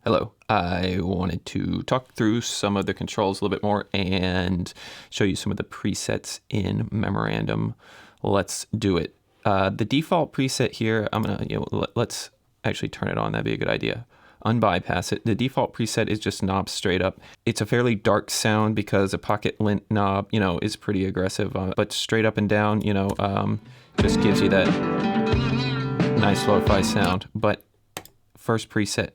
Hello. I wanted to talk through some of the controls a little bit more and show you some of the presets in Memorandum. Let's do it. The default preset here, let's actually turn it on. That'd be a good idea. Unbypass it. The default preset is just knob straight up. It's a fairly dark sound because a pocket lint knob, is pretty aggressive, but straight up and down, just gives you that nice lo-fi sound. But first preset,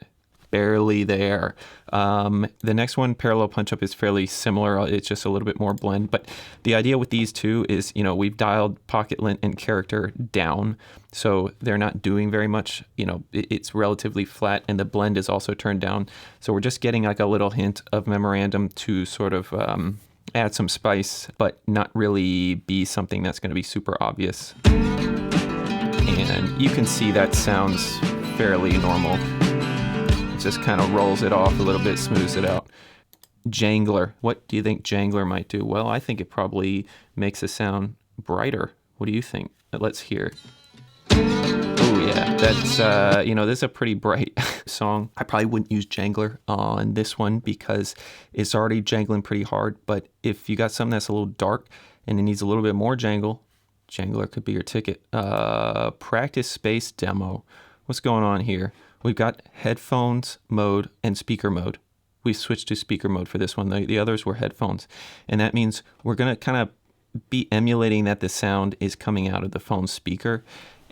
barely there. The next one, parallel punch up, is fairly similar. It's just a little bit more blend. But the idea with these two is, we've dialed pocket lint and character down, so they're not doing very much. It's relatively flat, and the blend is also turned down. So we're just getting like a little hint of Memorandum to sort of add some spice, but not really be something that's going to be super obvious. And you can see that sounds fairly normal. Just kind of rolls it off a little bit, smooths it out. Jangler. What do you think Jangler might do? Well, I think it probably makes the sound brighter. What do you think? Let's hear it. Oh yeah, that's, this is a pretty bright song. I probably wouldn't use Jangler on this one because it's already jangling pretty hard. But if you got something that's a little dark and it needs a little bit more jangle, Jangler could be your ticket. Practice space demo. What's going on here? We've got headphones mode and speaker mode. We switched to speaker mode for this one. The others were headphones. And that means we're going to kind of be emulating that the sound is coming out of the phone speaker.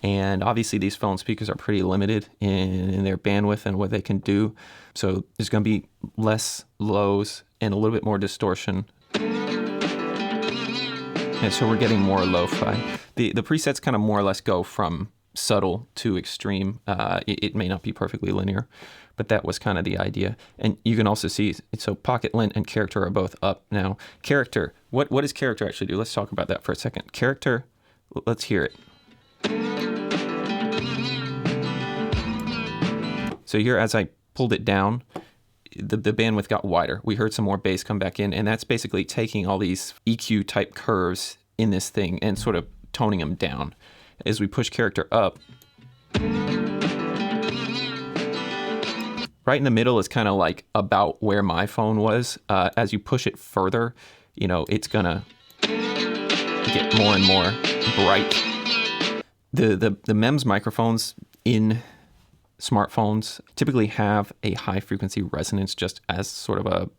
And obviously these phone speakers are pretty limited in their bandwidth and what they can do. So there's going to be less lows and a little bit more distortion. And so we're getting more lo-fi. The presets kind of more or less go from subtle to extreme. It may not be perfectly linear, but that was kind of the idea. And you can also see, so pocket lint and character are both up now. Character, what does character actually do? Let's talk about that for a second. Character, let's hear it. So here, as I pulled it down, the bandwidth got wider. We heard some more bass come back in, and that's basically taking all these EQ type curves in this thing and sort of toning them down. As we push character up, right in the middle is kind of like about where my phone was. As you push it further, it's gonna get more and more bright. The MEMS microphones in smartphones typically have a high frequency resonance just as sort of a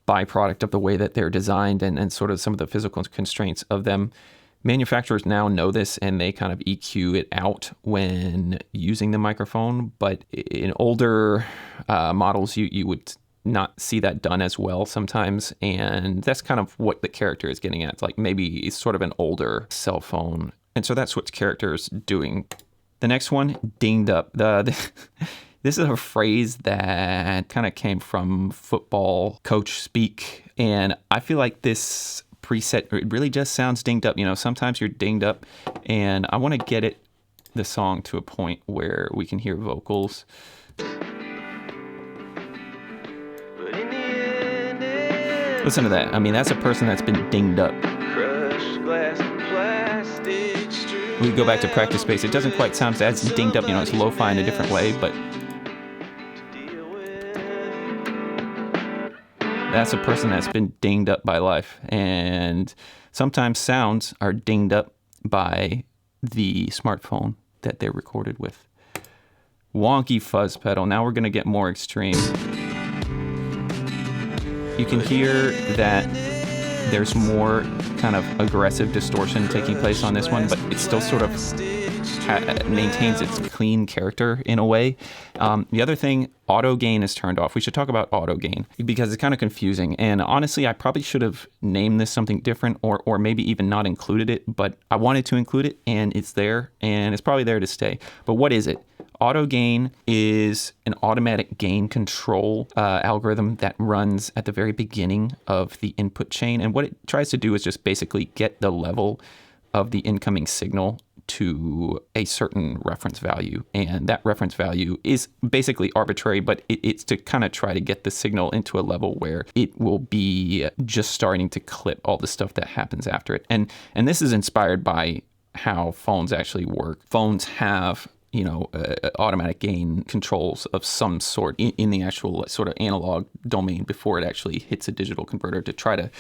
byproduct of the way that they're designed and sort of some of the physical constraints of them. Manufacturers now know this and they kind of EQ it out when using the microphone, but in older models, you would not see that done as well sometimes, and that's kind of what the character is getting at. It's like maybe it's sort of an older cell phone, and so that's what character is doing. The next one, dinged up. This is a phrase that kind of came from football coach speak, and I feel like this preset, it really just sounds dinged up. Sometimes you're dinged up, and I want to get the song to a point where we can hear vocals. Listen to that. I mean, that's a person that's been dinged up. We go back to practice space. It doesn't quite sound as dinged up. It's lo-fi in a different way, but that's a person that's been dinged up by life. And sometimes sounds are dinged up by the smartphone that they're recorded with. Wonky fuzz pedal. Now we're going to get more extreme. You can hear that there's more kind of aggressive distortion taking place on this one, but it still sort of maintains its clean character in a way. The other thing, auto gain is turned off. We should talk about auto gain because it's kind of confusing. And honestly, I probably should have named this something different or maybe even not included it, but I wanted to include it and it's there and it's probably there to stay. But what is it? Auto gain is an automatic gain control algorithm that runs at the very beginning of the input chain. And what it tries to do is just basically get the level of the incoming signal to a certain reference value. And that reference value is basically arbitrary, but it's to kind of try to get the signal into a level where it will be just starting to clip all the stuff that happens after it. And this is inspired by how phones actually work. Phones have automatic gain controls of some sort in the actual sort of analog domain before it actually hits a digital converter to try to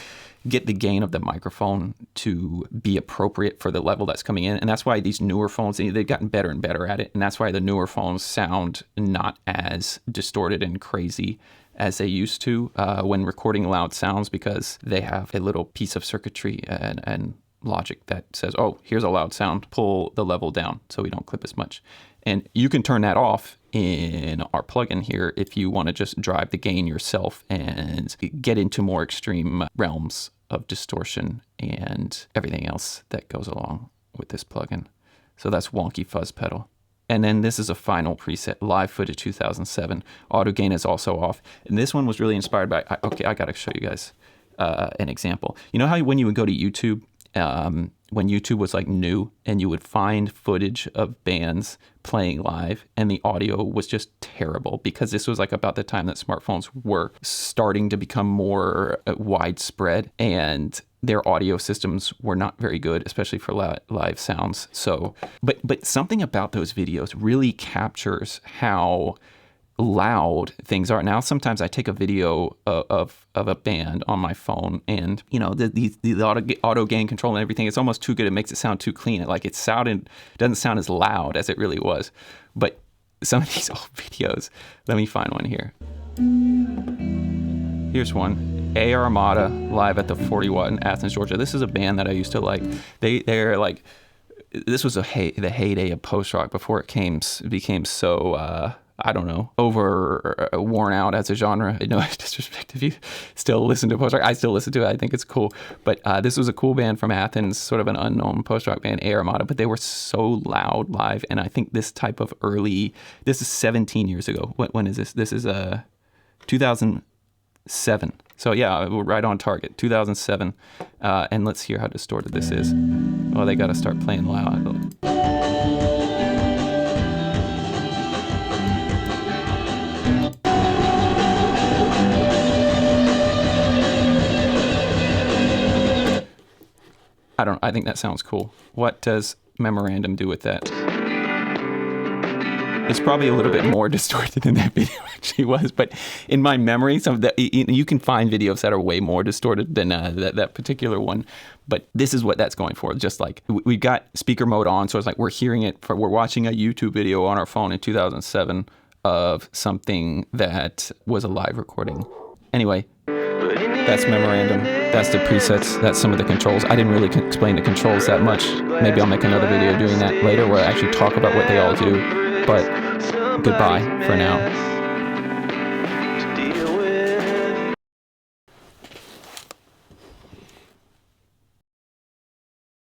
get the gain of the microphone to be appropriate for the level that's coming in. And that's why these newer phones, they've gotten better and better at it. And that's why the newer phones sound not as distorted and crazy as they used to when recording loud sounds, because they have a little piece of circuitry and logic that says, oh, here's a loud sound, pull the level down so we don't clip as much. And you can turn that off in our plugin here if you want to just drive the gain yourself and get into more extreme realms of distortion and everything else that goes along with this plugin. So that's Wonky Fuzz Pedal. And then this is a final preset, Live Footage 2007. Auto gain is also off. And this one was really inspired by, I got to show you guys an example. You know how when you would go to YouTube, when YouTube was like new, and you would find footage of bands playing live and the audio was just terrible, because this was like about the time that smartphones were starting to become more widespread and their audio systems were not very good, especially for live sounds. So, but something about those videos really captures how loud things are. Now, sometimes I take a video of a band on my phone, and the auto gain control and everything, it's almost too good. It makes it sound too clean. Doesn't sound as loud as it really was. But some of these old videos, let me find one here. Here's one. A Armada live at the 40 Watt in Athens, Georgia. This is a band that I used to like. They're like, this was the heyday of post rock before it became so worn out as a genre. No disrespect if you still listen to post rock. I still listen to it. I think it's cool. But this was a cool band from Athens, sort of an unknown post rock band, A Armada, but they were so loud live. And I think this type of this is 17 years ago. When is this? This is 2007. So yeah, we're right on target, 2007. And let's hear how distorted this is. Well, they got to start playing loud. I think that sounds cool. What does Memorandum do with that? It's probably a little bit more distorted than that video actually was, but in my memory, you can find videos that are way more distorted than that particular one. But this is what that's going for. Just like we've got speaker mode on, so it's like we're hearing it. We're watching a YouTube video on our phone in 2007 of something that was a live recording. Anyway, that's Memorandum. That's the presets. That's some of the controls. I didn't really explain the controls that much. Maybe I'll make another video doing that later where I actually talk about what they all do. But goodbye for now.